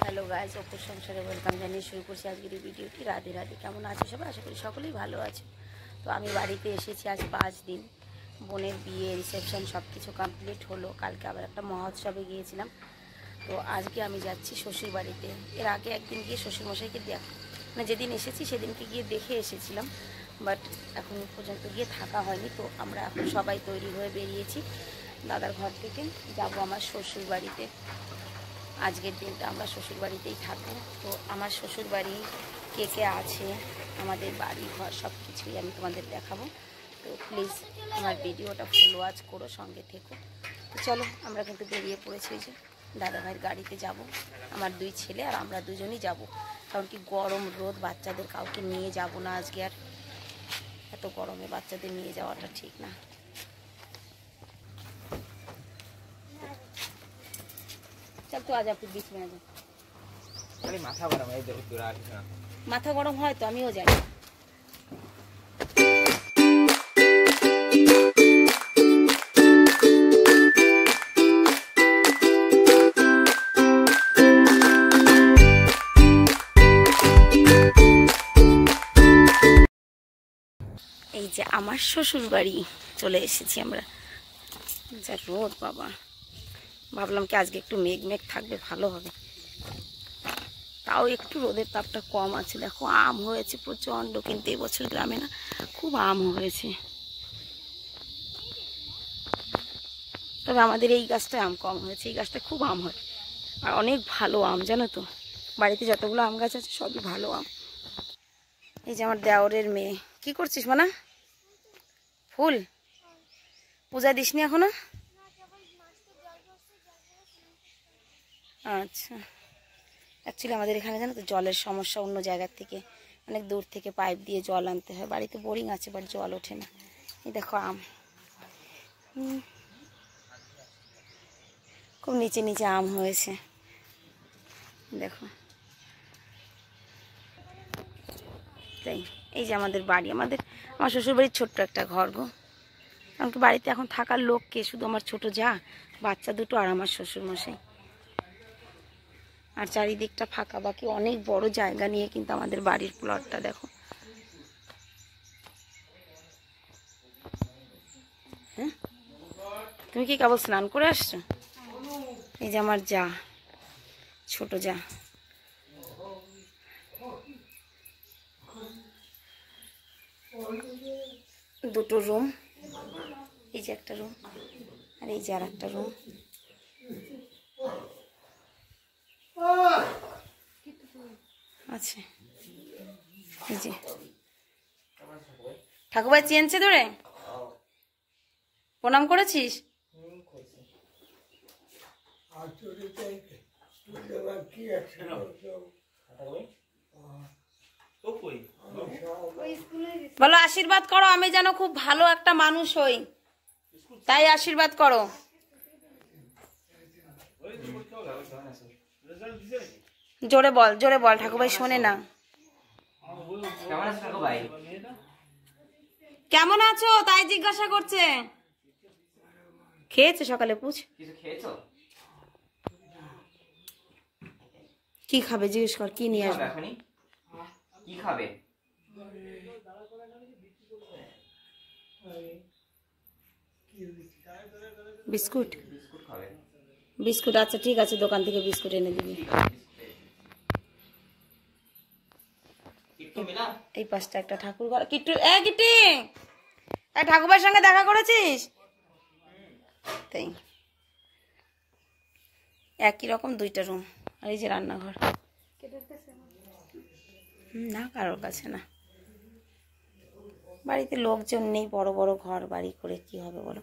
Hello guys, অপুর সংসারে welcome জানিয়ে শুরু করছি আজকের এই ভিডিওটি। রাধে রাধে। কেমন আছে সবাই? আশা করি সকলেই ভালো আছে। তো আমি বাড়িতে এসেছি আজ 5 দিন। বোনের বিয়ে, রিসেপশন সব কিছু কমপ্লিট হলো। কালকে আবার একটা মহোৎসবে গিয়েছিলাম। তো আজকে আমি যাচ্ছি শ্বশুর বাড়িতে। এর আগে একদিন গিয়ে শ্বশুরমশাইকে মানে যেদিন এসেছি সেদিনকে গিয়ে দেখে এসেছিলাম, বাট এখন পর্যন্ত গিয়ে থাকা হয়নি। তো আমরা এখন সবাই তৈরি হয়ে বেরিয়েছি দাদার ঘর থেকে, যাব আমার শ্বশুর বাড়িতে। আজকের দিনটা আমরা শ্বশুর বাড়িতেই থাকবো। তো আমার শ্বশুর বাড়ি কে কে আছে, আমাদের বাড়ি ঘর সব কিছুই আমি তোমাদের দেখাবো। তো প্লিজ আমার ভিডিওটা ফুল ওয়াচ করো, সঙ্গে থেকো। তো চলো, আমরা কিন্তু বেরিয়ে পড়েছি। যে দাদাভাইয়ের গাড়িতে যাব, আমার 2 ছেলে আর আমরা দুজনই যাব। কারণ কি গরম রোদ, বাচ্চাদের কাউকে নিয়ে যাব না আজকে। আর এত গরমে বাচ্চাদের নিয়ে যাওয়াটা ঠিক না। चल तो आजा, फिर बीच में आजा। अरे माथा गरम है, इधर उधर आ रही है। माथा गरम है तो आमिও যাই। এই যে আমার শ্বশুর বাড়ি চলে এসেছি আমরা। যা রোদ বাবা, ভাবলাম কি আজকে একটু মেঘ মেঘ থাকবে, ভালো হবে। তাও একটু রোদের তাপটা কম আছে। দেখো আম হয়েছে প্রচণ্ড, কিন্তু এবছর গ্রামে না খুব আম হয়েছে। তবে আমাদের এই গাছটায় আম কম হয়েছে, এই গাছটা খুব আম হয় আর অনেক ভালো আম, জানো তো। বাড়িতে যতগুলো আম গাছ আছে সবই ভালো আম। এই যে আমার দেওরের মেয়ে। কি করছিস মানা? ফুল পূজা দিসনি এখনো? আচ্ছা, অ্যাকচুয়ালি আমাদের এখানে জানো তো জলের সমস্যা। অন্য জায়গার থেকে অনেক দূর থেকে পাইপ দিয়ে জল আনতে হয়। বাড়িতে বোরিং আছে, বাট জল ওঠে না। এই দেখো আম, খুব নিচে নিচে আম হয়েছে দেখো। তাই এই যে আমাদের বাড়ি, আমার শ্বশুরবাড়ির ছোট্ট একটা ঘর গো। কারণ কি বাড়িতে এখন থাকার লোক কে? শুধু আমার ছোট যা, বাচ্চা দুটো আর আমার শ্বশুরমশাই। আর চারিদিকটা ফাঁকা, বাকি অনেক বড় জায়গা নিয়ে কিন্তু আমাদের বাড়ির প্লটটা দেখো। হ্যাঁ, তুমি কি কেবল স্নান করে আসছো? এই যে আমার যা, ছোট যা। দুটো রুম, এই যে একটা রুম আর এই যে আর একটা রুম। আচ্ছা, এই যে ঠাকুরভাই চেনছে ধরে প্রণাম করেছিস? বলো আশীর্বাদ করো, আমি যেন খুব ভালো একটা মানুষ হই, তাই আশীর্বাদ করো। জোরে বল, জোরে বল, ঠাকুরভাই শোনে না। কেমন আছো তাই জিজ্ঞাসা করছে। খেয়েছে সকালে? পুছ কি খাবে জিজ্ঞেস কর, কি নিয়ে আসবে? কি খাবে? বিস্কুট। বিস্কুট, আচ্ছা ঠিক আছে, দোকান থেকে বিস্কুট এনে দিবি। এই পাশটা একটা ঠাকুর ঘর। কিট্টু, কিট্টি, ঠাকুরবার সঙ্গে দেখা করেছিস? তাই একই রকম 2টা রুম। আর এই যে রান্নাঘর। না, কারোর কাছে না। বাড়িতে লোকজন নেই, বড় বড় ঘর বাড়ি করে কি হবে বলো।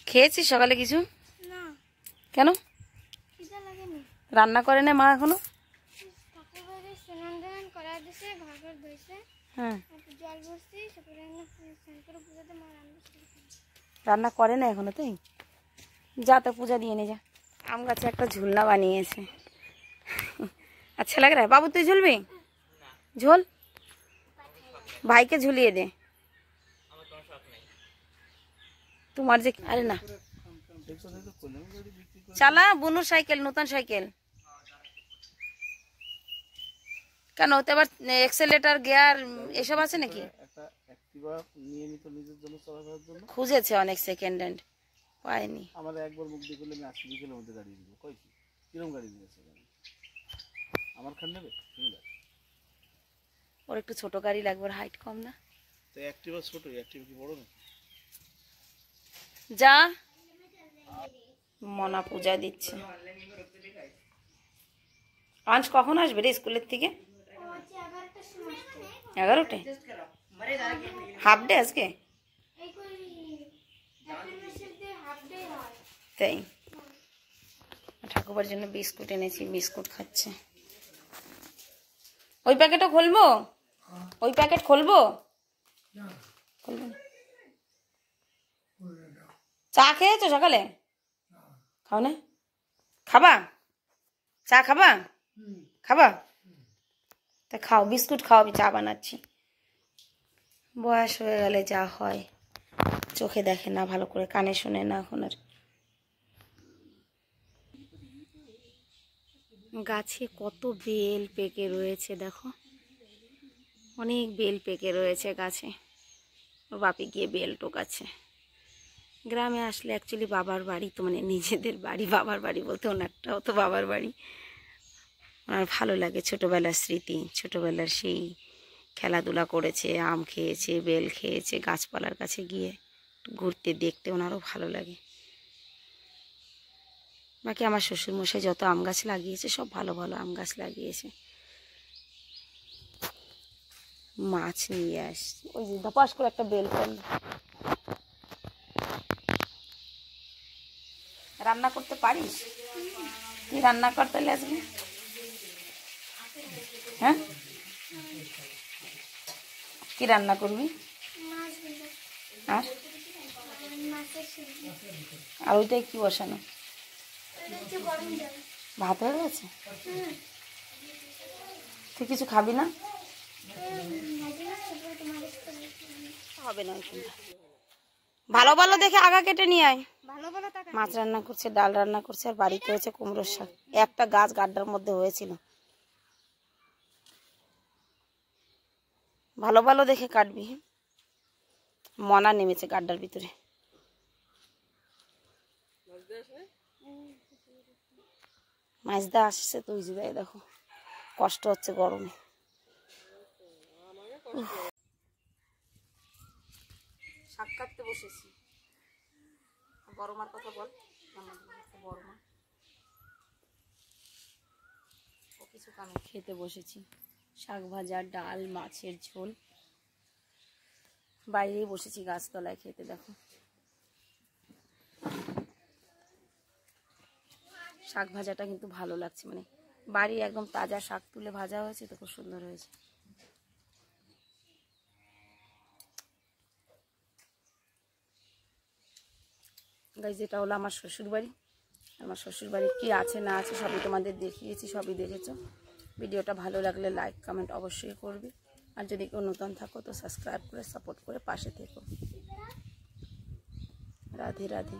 খেয়েছিস সকালে কিছু? কেন রান্না করে না মা এখনো? হ্যাঁ, রান্না করে না এখনো? তাই যা, তো পূজা দিয়ে নে যা। আম গাছে একটা ঝুলনা বানিয়েছে। अच्छा लग रहा है बाबू, तू झूलबी? झूल, भाई के झूलिए दे। তোমার যে আরে না চালা বুনুর সাইকেল, নতুন সাইকেল কেন? ওতে আবার এক্সেলেটার গিয়ার এসব আছে নাকি? একটা অ্যাক্টিভা নিয়ে নিত নিজের জন্য চলাফেরার জন্য, খুঁজেছে অনেক সেকেন্ড হ্যান্ড, পায়নি। আমার একবার মুখ দিয়ে করলে আমি 80 বিকেলের মধ্যে গাড়ি দিব। কই কি কিরকম গাড়ি দিয়েছে আমার খান নেবে? ওর একটু ছোট গাড়ি লাগবে, ওর হাইট কম না তো। অ্যাক্টিভা ছোট, অ্যাক্টিভা কি বড় না? যা মনা পূজা দিচ্ছে। আজ কখন আসবে রে স্কুলের থেকে? 11টায়? হাফ ডে আজকে? তাই ঠাকুরের জন্য বিস্কুট এনেছি, বিস্কুট খাচ্ছে। ওই প্যাকেটও খুলবো? ওই প্যাকেট খুলবো? খুলবো না। চা খেয়েছো সকালে? খাও না? খাবা চা? খাবা? খাবা? তা খাও, বিস্কুট খাও, আমি চা বানাচ্ছি। বয়স হয়ে গেলে যা হয়, চোখে দেখে না ভালো করে, কানে শোনে না এখন আর। গাছে কত বেল পেকে রয়েছে দেখো, অনেক বেল পেকে রয়েছে গাছে। ওর বাপি গিয়ে বেল টোকাচ্ছে। গ্রামে আসলে অ্যাকচুয়ালি বাবার বাড়ি তো, মানে নিজেদের বাড়ি, বাবার বাড়ি বলতে ওনারটাও তো বাবার বাড়ি। ওনার ভালো লাগে, ছোটোবেলার স্মৃতি, ছোটোবেলার সেই খেলাধুলা করেছে, আম খেয়েছে, বেল খেয়েছে, গাছপালার কাছে গিয়ে ঘুরতে দেখতে ওনারও ভালো লাগে। বাকি আমার শ্বশুরমশাই যত আম গাছ লাগিয়েছে সব ভালো ভালো আম গাছ লাগিয়েছে। মাছ নিয়ে আসছে, ওই যে ধপাস করে একটা বেল পড়ল। রান্না করতে পারিস? কি রান্না করতে আসবে? হ্যাঁ, কি রান্না করবি? আর আর ওইটাই কি বসানো? ভাত হয়ে গেছে? তুই কিছু খাবি না? হবে না, ভালো ভালো দেখে আগা কেটে নিয়ে আয়। মাছ রান্না করছে, ডাল রান্না করছে, আর বাড়িতে হয়েছে কুমড়োর শাক। একটা গাছ গাড্ডার মধ্যে হয়েছিল, ভালো ভালো দেখে কাটবি। মনা নেমেছে গাড্ডার ভিতরে। মাছদা আসছে তো, ওই যে দেখো কষ্ট হচ্ছে গরমে। শাক কাটতে বসেছি। বড় মার কথা বল। বড় মা ও কিছু কামে খেতে বসেছি। শাক ভাজা, ডাল, মাছের ঝোল। বাইরেই বসেছি গাছতলায় খেতে। দেখো শাক ভাজাটা কিন্তু ভালো লাগছে, মানে বাড়ির একদম তাজা শাক তুলে ভাজা হয়েছে তো, খুব সুন্দর হয়েছে। গাইস, যেটা হলো আমার শ্বশুর বাড়ি। আমার শ্বশুর বাড়ি কী আছে না আছে সবই তোমাদের দেখিয়েছি, সবই দেখেছো। ভিডিওটা ভালো লাগলে লাইক কমেন্ট অবশ্যই করবে, আর যদি কেউ নতুন থাকো তো সাবস্ক্রাইব করে সাপোর্ট করে পাশে থেকো। রাধে রাধে।